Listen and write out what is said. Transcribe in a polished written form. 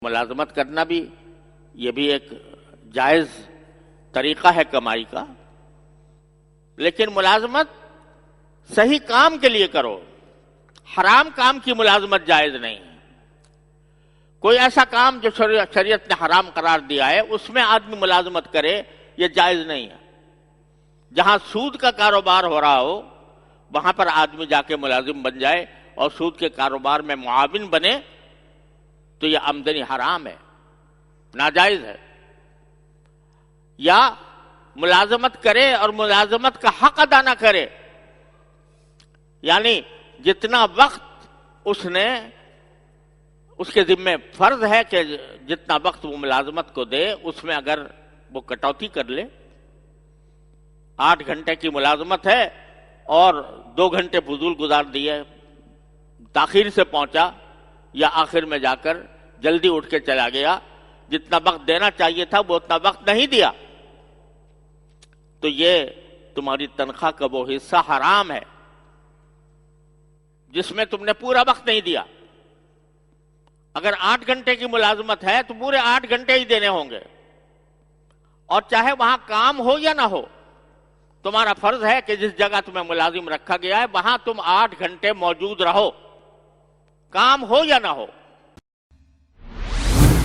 ملازمت کرنا بھی یہ بھی ایک جائز طریقہ ہے کمائی کا، لیکن ملازمت صحیح کام کے لیے کرو، حرام کام کی ملازمت جائز نہیں ہے۔ کوئی ایسا کام جو شریعت نے حرام قرار دیا ہے اس میں آدمی ملازمت کرے، یہ جائز نہیں ہے۔ جہاں سود کا کاروبار ہو رہا ہو وہاں پر آدمی جا کے ملازم بن جائے اور سود کے کاروبار میں معاون بنے تو یہ آمدنی حرام ہے، ناجائز ہے۔ یا ملازمت کرے اور ملازمت کا حق ادا نہ کرے، یعنی جتنا وقت اس کے ذمہ فرض ہے کہ جتنا وقت وہ ملازمت کو دے اس میں اگر وہ کٹوتی کر لے، 8 گھنٹے کی ملازمت ہے اور 2 گھنٹے فضول گزار دیے، تاخیر سے پہنچا یا آخر میں جا کر جلدی اٹھ کے چلا گیا، جتنا وقت دینا چاہیے تھا وہ اتنا وقت نہیں دیا، تو یہ تمہاری تنخواہ کا وہ حصہ حرام ہے جس میں تم نے پورا وقت نہیں دیا۔ اگر 8 گھنٹے کی ملازمت ہے تو پورے 8 گھنٹے ہی دینے ہوں گے، اور چاہے وہاں کام ہو یا نہ ہو، تمہارا فرض ہے کہ جس جگہ تمہیں ملازم رکھا گیا ہے وہاں تم 8 گھنٹے موجود رہو، کام ہو یا نہ ہو۔